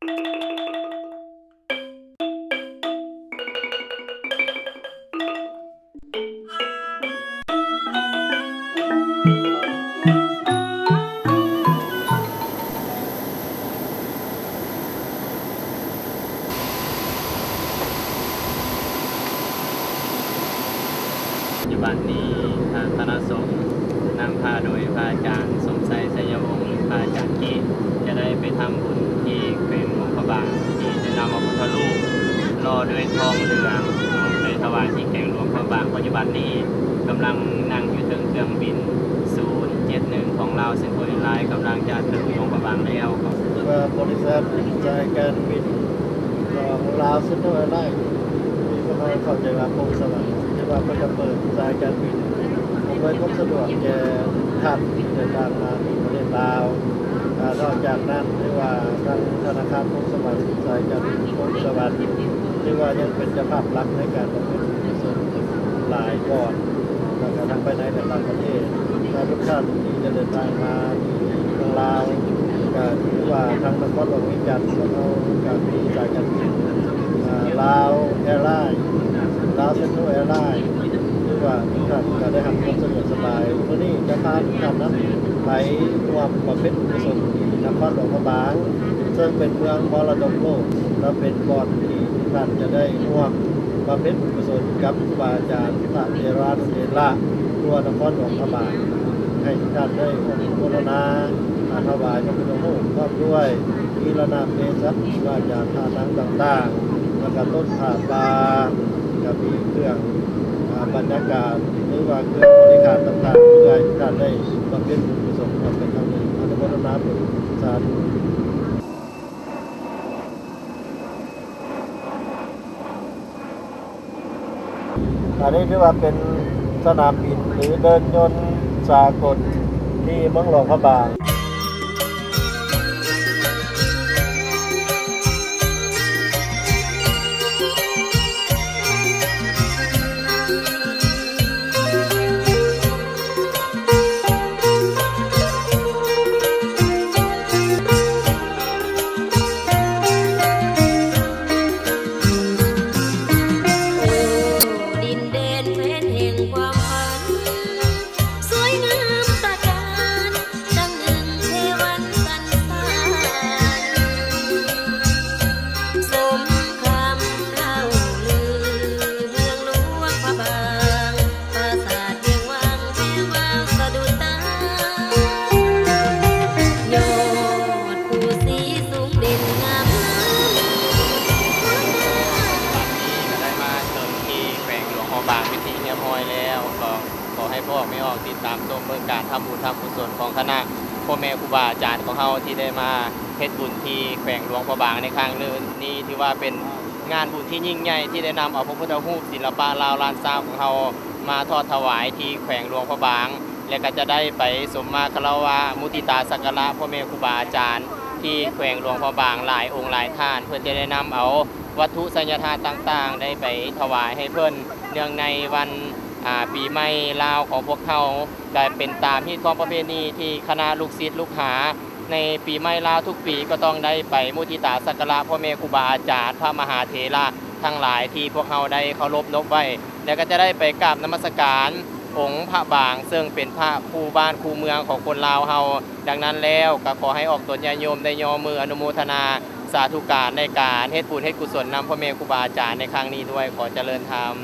ปัจจุบันนี้ทางคณะสงฆ์นำพาโดยพระอาจารย์สมศัยไสยวงศ์หรือพระอาจารย์กีจะได้ไปทำบุญที่เป็นหลวงพระบางที่จะนำพระพุทธรูปหล่อด้วยทองเหลืองไปถวายที่แข่งหลวงพระบางปัจจุบันนี้กำลังนั่งอยู่ถึงเครื่องบิน071ของเราซึ่งบริษัทกำลังจะถึงหลวงพระบางแล้วว่าบริษัทจ่ายการบินของลาวซึ่งด้วยไล่มีคนให้เข้าใจว่าพงสวรรค์ที่ว่าก็จะเปิดจ่ายการบินผมเลยความสะดวกแก่ท่านที่เดินทางมาที่ประเทศลาวนอกจากนั้นที่ว่าทางธนาคารพงสวรรค์จ่ายการบินพงสวรรค์ที่ว่ายังเป็นเจ้าภาพหลักในการประกอบกุศลหลายก่อนแล้วก็ทั้งภายในและต่างประเทศถ้าทุกท่านที่จะเดินทางมาที่เมืองลาวก็ถือว่าทางนครหลวงวิจันทร์แล้วก็การมีจ่ายการบินลาวแอร์ไลน์ลาวเซ็นทรัลแอร์ไลน์ที่ว่าทุกท่านก็ได้ทำความสะดวกสบายวันนี้จะพาทุกท่านนั้นไปร่วมประเพณีกุศลที่นครหลวงพระบางซึ่งเป็นเมืองมรดกโลกและเป็นบ่อนที่ทุกท่านจะได้ร่วมประเพณีกุศลกับครูบาอาจารย์พระเถรานุเถระตัวนครหลวงพระบางให้ทุกท่านได้อนุโมทนาถวายพระพุทธรูปพร้อมด้วยมีระนาบเทศน์ว่าจากทานังต่างๆแล้วก็ต้นผ่าปลากับมีเครื่องบรรยากาศหรือว่าเครื่องบริการต่างๆเพื่อให้ทุกท่านได้บำเพ็ญบุญกุศลความเป็นธรรมอนุโมทนาบุญสาธุอันนี้ถือว่าเป็นสนามบินหรือเดินยนต์สากลที่เมืองหลวงพระบางพวกไม่ออกติดตามชมเรื่องการทำบุญทำกุศลของคณะพ่อแม่ครูบาอาจารย์ของเราที่ได้มาเฮ็ดบุญที่แขวงหลวงพระบางในครั้งนี้ถือว่าเป็นงานบุญที่ยิ่งใหญ่ที่ได้นำเอาพระพุทธรูปศิลปะลาวล้านซาวของเรามาทอดถวายที่แขวงหลวงพระบางและก็จะได้ไปสมมาคารวะมุทิตาสักการะพ่อแม่ครูบาอาจารย์ที่แขวงหลวงพระบางหลายองค์หลายท่านเพื่อจะได้นำเอาวัตถุสัญญาทานต่างๆได้ไปถวายให้เพิ่นเนื่องในวันปีใหม่ลาวของพวกเขาได้เป็นตามที่ท้องประเพณีที่คณะลูกศิษย์ลูกหาในปีใหม่ลาวทุกปีก็ต้องได้ไปมุทิตาสักการะพ่อแม่ครูบาอาจารย์พระมหาเถระทั้งหลายที่พวกเขาได้เคารพนบไว้แล้วก็จะได้ไปกราบนมัสการองค์พระบางซึ่งเป็นพระคู่บ้านคู่เมืองของคนลาวเฮาดังนั้นแล้วก็ขอให้ออกตนญาโยมได้ยอมืออนุโมทนาสาธุการในการเฮ็ดบุญเฮ็ดกุศลนำพ่อแม่ครูบาอาจารย์ในครั้งนี้ด้วยขอเจริญธรรม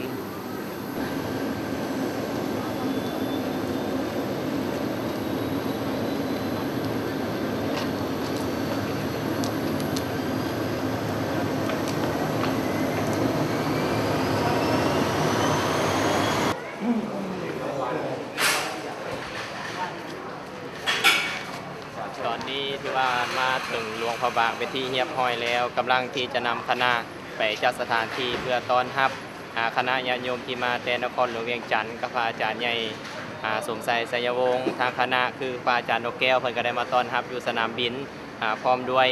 ตอนนี้ที่ว่ามาถึงหลวงพระบางเป็นที่เรียบร้อยแล้วกำลังที่จะนำคณะไปจัดสถานที่เพื่อต้อนรับคณะญาติโยมที่มาแต่นครหลวงเวียงจันทร์กับพระอาจารย์ใหญ่สมศัยไสยวงศ์ทางคณะคือพระอาจารย์นกแก้วเพิ่นก็ได้มาต้อนรับอยู่สนามบินพร้อมด้วย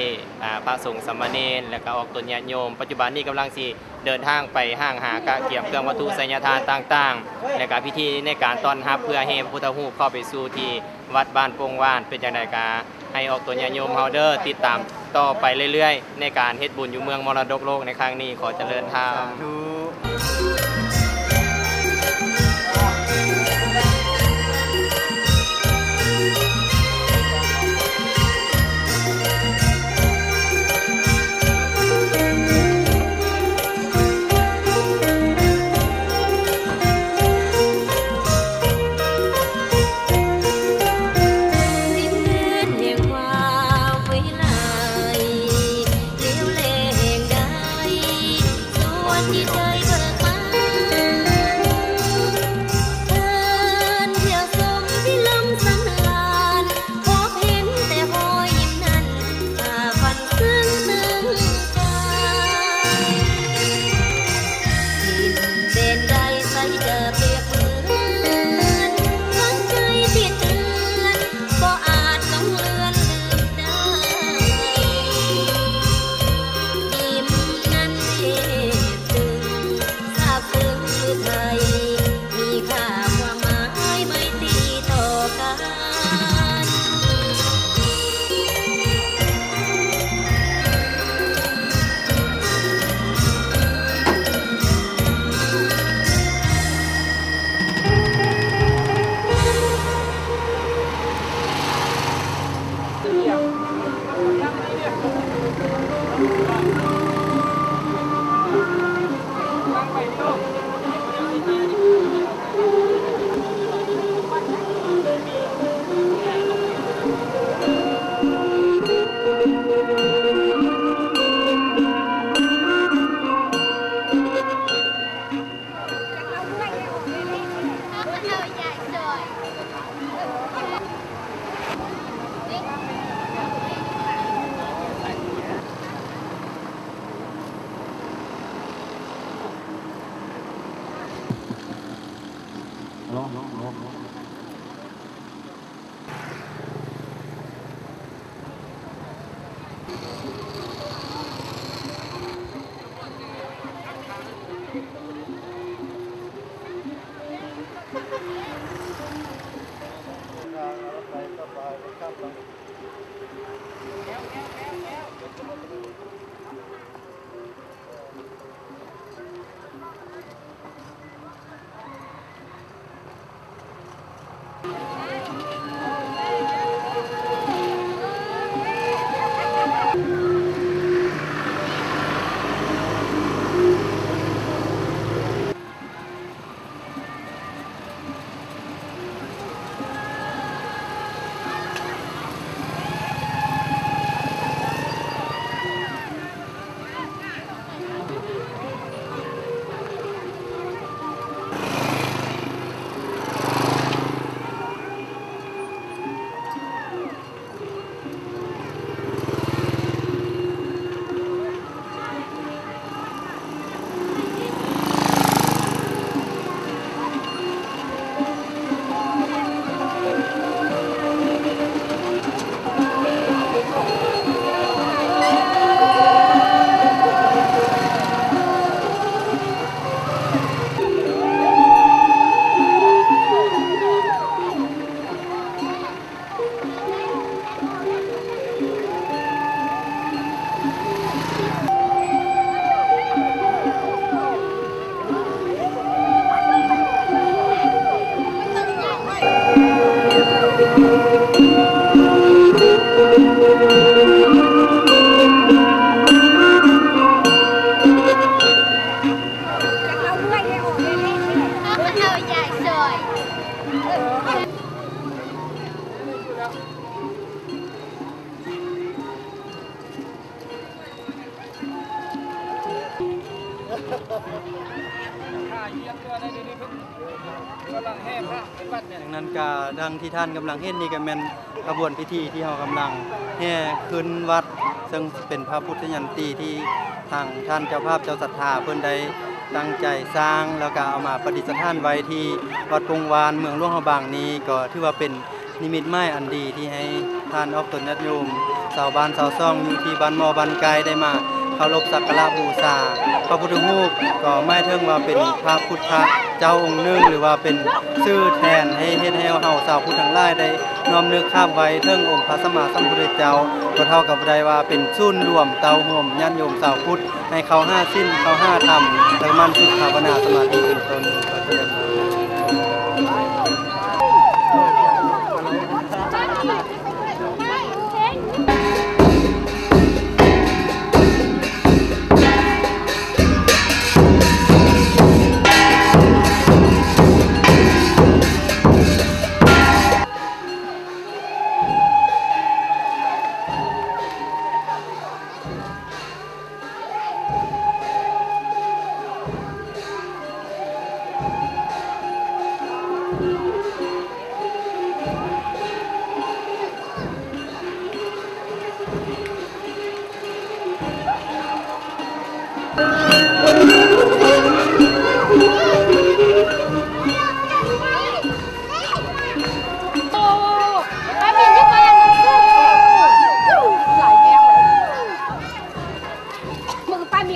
พระสงฆ์สามเณรและก็ออกตนญาติโยมปัจจุบันนี้กำลังสิเดินทางไปห้างหากะเกี่ยวเครื่องวัตถุไสยทานต่างๆและก็พิธีในการต้อนรับเพื่อให้พระพุทธรูปเข้าไปสู่ที่วัดบ้านโป่งว่านเป็นจังได๋กะให้ออกตนญาติโยมเฮาเด้อติดตาม ต่อไปเรื่อยๆในการเฮ็ดบุญอยู่เมืองมรดกโลกในครั้งนี้ขอเจริญธรรม ดังนั้นก็ดังที่ท่านกำลังเห็นนี่ก็แม่นกระบวนพิธีที่เรากำลังแห่ขึ้นวัดซึ่งเป็นพระพุทธยันตีที่ทางท่านเจ้าภาพเจ้าศรัทธาเพิ่นได้ตั้งใจสร้างแล้วก็เอามาประดิษฐานไว้ที่วัดปงวานเมืองหลวงพระบางนี้ก็ถือว่าเป็นนิมิตหมายอันดีที่ให้ท่านออกตนญาติโยมชาวบ้านชาวซ่องอยู่ที่บ้านมอบ้านไกลได้มาเคารพสักการะบูชาพระพุทธรูปก็หมายถึงว่าเป็นพระพุทธเ เจ้าองค์หนึงหรือว่าเป็นชื่อแทนให้เฮ็ดให้เฮาชาวพุทธทั้งหลายได้น้อมนึกข้ามไว้ถึงองค์พระสัมมาสัมพุทธเจ้าก็เท่ากับได้ว่าเป็นศูนย์รวมเตาห่วมญาติโยมชาวพุทธให้เขา5สิ้นเขา5ธรรมแล้วมันฝึกภาวนาสมาธิเป็นต้นก็แสดงมา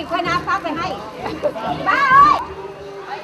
มีคนน้ำฟ้าไปให้บ้าเอ้ย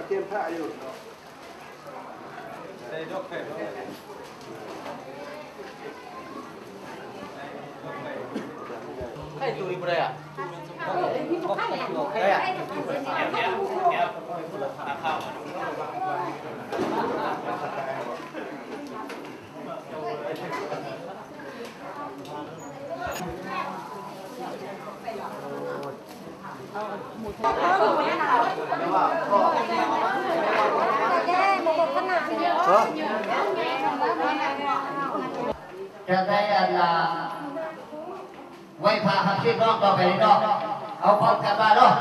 เตรียมผ้าอยู่ไอ้ตัวนี้บ่ได้อ่ะได้อ่ะข้าวจะได้ไว้พาหักที่นอกต่อไปนอกเอาพร้อมกันมาเนาะ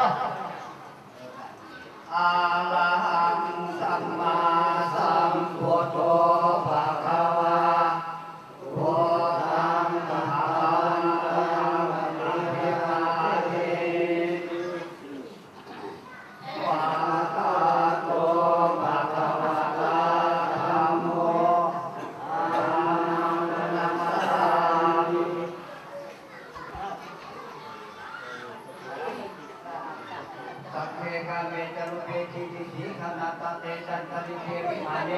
อะระหังสัมมาสัมพุทโธภะคะวะพุทธังภะคะวันตังอะระหะเตวะตาโตภะคะวะตาธัมโมสัพเพกาเมจรุเปจิติสีขณะตะเตจันตริเทวิมาเน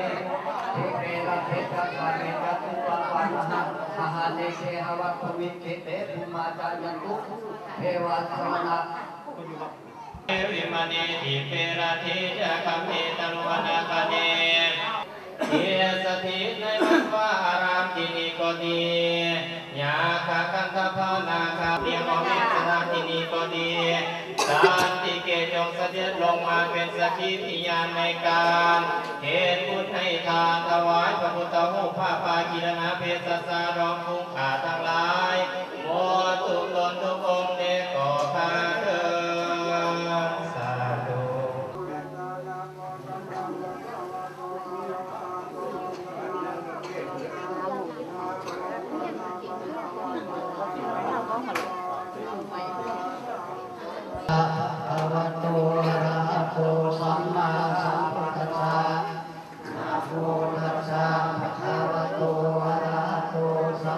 เทเประเทจัตตาเมจัตุปะปันหะมหาเนเชหวะภวิเกเตภูมาจายันตุเทวะสมณะวิมานีติเปราธิจะคัมเมตโลนาคเนเยสถิในวัดวาอารามที่นี่ก็ดียาคาคันธภานาคาเพียงอมิสถานที่นี่ก็ดีสันติเกจงเสด็จลงมาเป็นสักขีพยานในการเหตุบุญให้ทานถวายพระพุทธรูปผ้าปากิรณาเพศสารองคุ้งขาทั้งหลายโมทุกตนทุกองค์เนก่อพาเถิดสาธุ อะระวะโตอะระหะโตสัมมาสัมพุทธัสสะนะโมตัสสะภะคะวะโตอะระหะโตสัม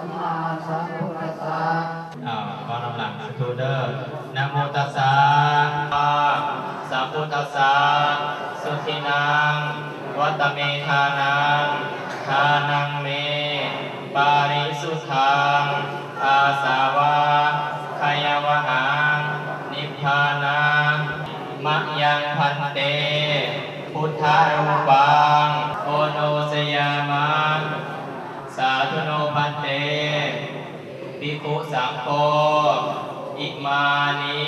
ะสุขินังวัตเมธานังทานังเมปาริสุทธังอาสาวะขยวหังนิพพานังมะยังพันเตพุทธารูปังโอโนสยามะสาธุโนพันเตภิกขุสังโฆอิมานิ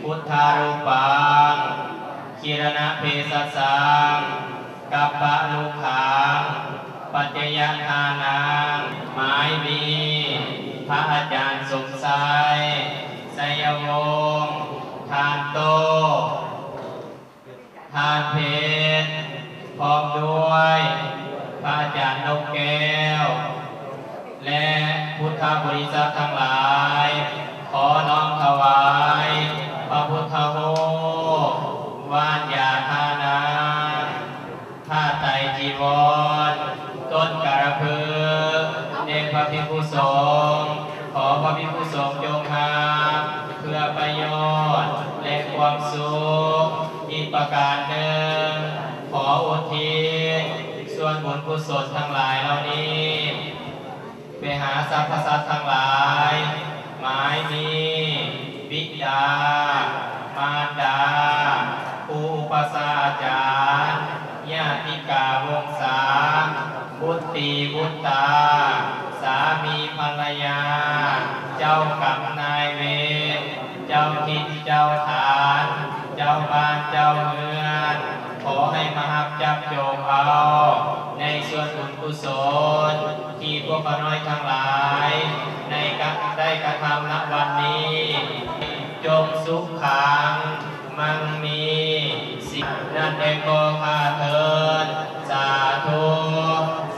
พุทธารูปังคิรณเพศัสสังกัปปะลุขังปัจจยทานังหมายมีพระอาจารย์สมไสยไสยวงศ์ทานโตทานเพชรพร้อมด้วยพระอาจารย์นกแก้วและพุทธบริษัททั้งหลายขอน้อมถวายพระพุทธโภควานยาทานาผ้าไตรจีวรต้นกระพือเดชพระภิกขุสงฆ์ขอพระภิกขุสงฆ์จงหาเพื่อประโยชน์และความสุขอีกประการหนึ่งขออุทิศส่วนบุญกุศลทั้งหลายเหล่านี้ไปหาสรรพสัตว์ทั้งหลายหมายมีบิดามารดาครูอุปชฌาย์อาจารย์ญาติกาวงศาบุตรีบุตตาสามีภรรยาเจ้ากรรมนายเวรเจ้าทิศเจ้าฐานเจ้าบ้านเจ้าเมืองขอให้มหับจับโจมเอาในส่วนบุญกุศลที่พวกข้าน้อยทั้งหลายในได้กระทำณวันนี้จงสุขขังมั่งมีสิ่งนั้นได้ก็ข้าเถิดสาธุ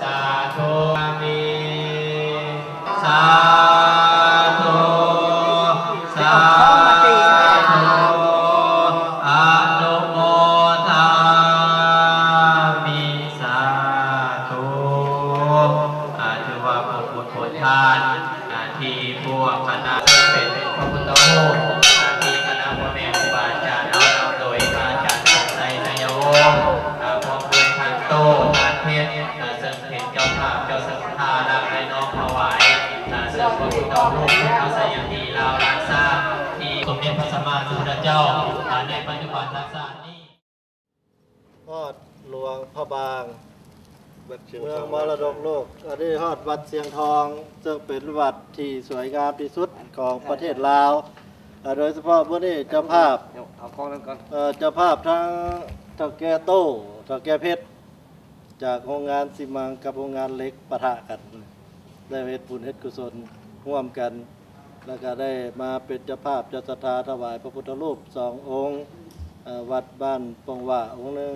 สาธุอามีสาธุสาธุอนุโมทามิสาธุถือว่าผลทานที่พวกคณะเป็นพระพุทธรูปที่คณะพ่อแม่ครูบาอาจารย์เอานำโดยพระอาจารย์ไสยไสยวงศ์พร้อมด้วยทานโตทานเพชรซึ่งเป็นเจ้าภาพเจ้าสังฆาและได้น้อมถวายซึ่งพระพุทธรูปพระสยามดีลาวรักษาที่สมเด็จพระสัมมาสัมพุทธเจ้าในปัจจุบันรักษานี้ฮอดหลวงพระบางเมืองมรดกโลกอันนี้ฮอดวัดเสียงทองซึ่งเป็นวัดที่สวยงามที่สุดของประเทศลาวโดยเฉพาะพวกนี้เจ้าภาพเจ้าภาพทั้งเท่าแก่โต้เท่าแก่เพชรจากโรงงานซีมังกับโรงงานเล็กปะทะกันได้เฮ็ดบุญเฮ็ดกุศลร่วมกันแล้วก็ได้มาเป็นเจ้าภาพเจ้าศรัทธาถวายพระพุทธรูป2 องค์วัดบ้านปงว่าองค์หนึ่ง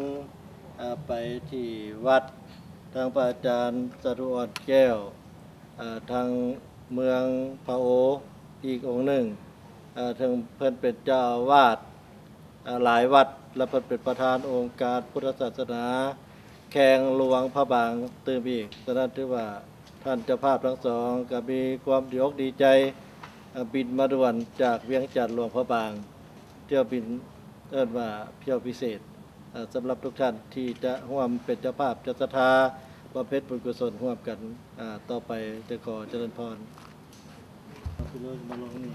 ไปที่วัดทางพระอาจารย์สรุอ่อนแก้วทางเมืองพะโออีกองค์หนึ่งถึงเพิ่นเป็นเจ้าอาวาสหลายวัดและเพิ่นเป็นประธานองค์การพุทธศาสนาแข่งหลวงพระบางตื่มอีกฉะนั้นถือว่าท่านเจ้าภาพทั้งสองก็มีความดีอกดีใจบินมาด่วนจากเวียงจันทร์หลวงพระบางเที่ยวบินเอิ้นว่าเที่ยวพิเศษสำหรับทุกท่านที่จะร่วมเป็นเจ้าภาพเจ้าศรัทธาบำเพ็ญบุญกุศลร่วมกันต่อไปจะขอเจริญพรคุณโยมมาลงนี่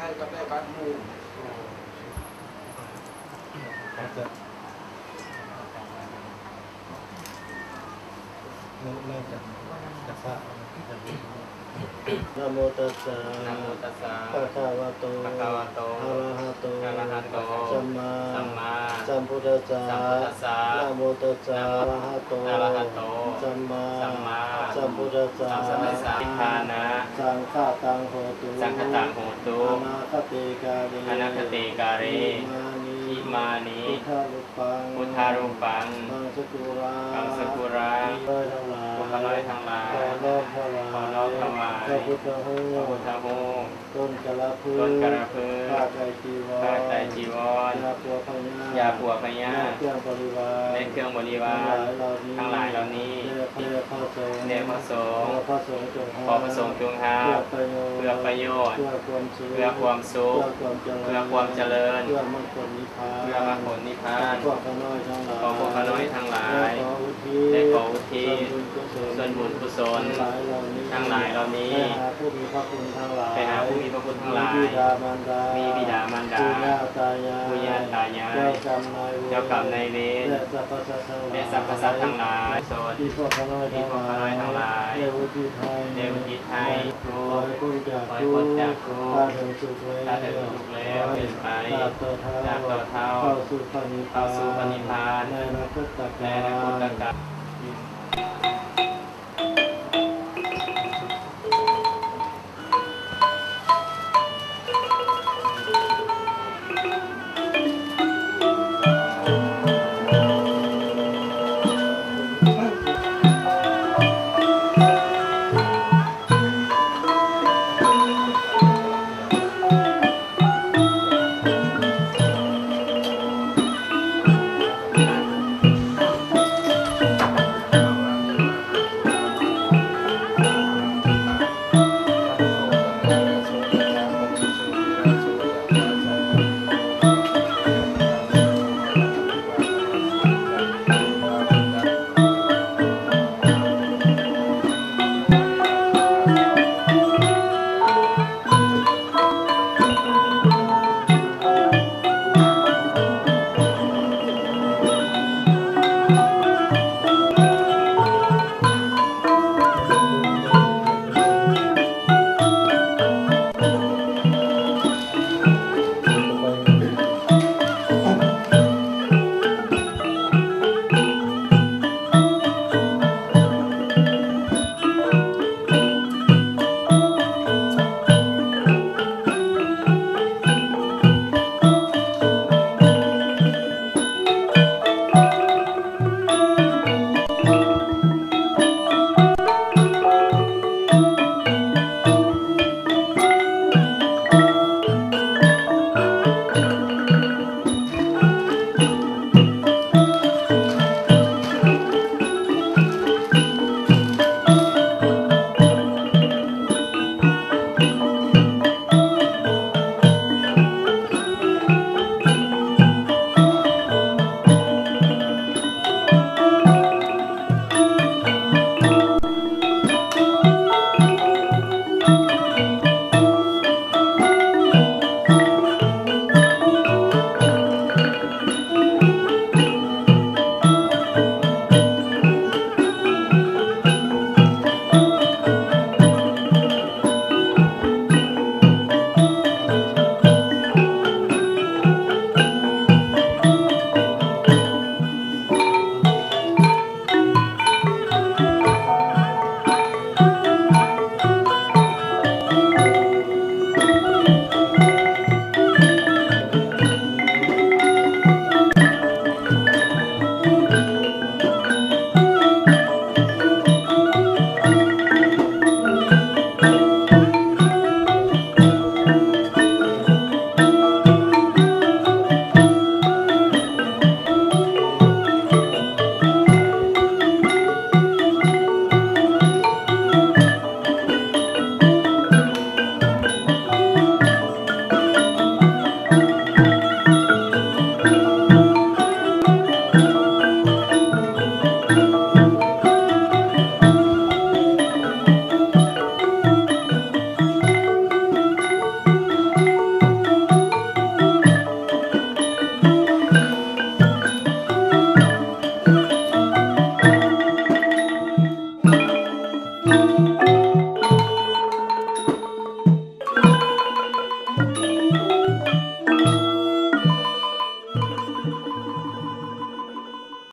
ใครก็ได้บ้านหมู่เริ่มกัน นะโมตัสสะ นะโมตัสสะ ภะคะวะโต ภะคะวะโต อะระหะโต อะระหะโต สัมมา สัมมา สัมพุทธัสสะ สัมพุทธัสสะ นะโมตัสสะอะระหะโต อะระหะโต สัมมา สัมมา สัมพุทธัสสะ สัมพุทธัสสะนิพพานะ สังฆาตังโหตุ สังฆตังโหตุ อนาคติกาเร อนาคติการิ อิมานิ พุทธารูปัง พุทธารูปัง มังสกุรา มังสกุรา ร้อยทั้งหลาย บุคคลร้อยทั้งหลาย ขอน้อมถวาย ขอน้อมถวาย พระพุทธรู พระพุท ป ธรูป ต้นกะละพืช ต้นกระพือ ผ้าไตรจีวร ผ้าไตรจีวร ยาปัวพญาย าปัวพญา เครื่องบริวาร และเครื่องบริวารทั้งหลายเหล่านี้ เนพระสงฆ์ เนพระสงฆ์ ขอพระสงฆ์จง ขอพระสงฆ์จงหา เพื่อประโยชน์ เพื่อประโยชน์ เพื่อความสุข เพื่อความสุข เพื่อความเจริญ เพื่อความเจริญ เพื่อมรรคผลนิพพาน เพื่อมรรคผลนิพพาน ขอพระน้อยทั้งหลาย ขอพวกข้าน้อยทั้งหลาย ได้ขออุทิศ ส่วนบุญกุศล ทั้งหลายเหล่านี้ ทั้งหลายเหล่านี้ ไปหาผู้มีพระคุณทั้งหลาย ไปหาผู้มีพระคุณทั้งหลาย มีบิดามารดา มี มี บิดามารดา ปู่ย่าตายาย ปู่ย่าตายาย เจ้ากรรมนายเวร เจ้ากรรมนายเวร และสรรพสัตว์ทั้งหลาย และสรรพสัตว์ทั้งหลายโสด ที่พวกข้าน้อย ที่พวกข้าน้อยทั้งหลาย ได้อุทิศให้ ได้อุทิศให้ ขอให้พ้นจาก ขอให้ ทุ พ้ ก น ข์ จากทุกข์ ถ้าถึงสุขแล้ว ถ้าถึงสุขแล้วเป็นไป ตราบต่อเท้า ตราบต่อเท้า เข้าสู่พระนิพพาน เข้าสู่พระนิพพาน ในอนาคต ในอนาคต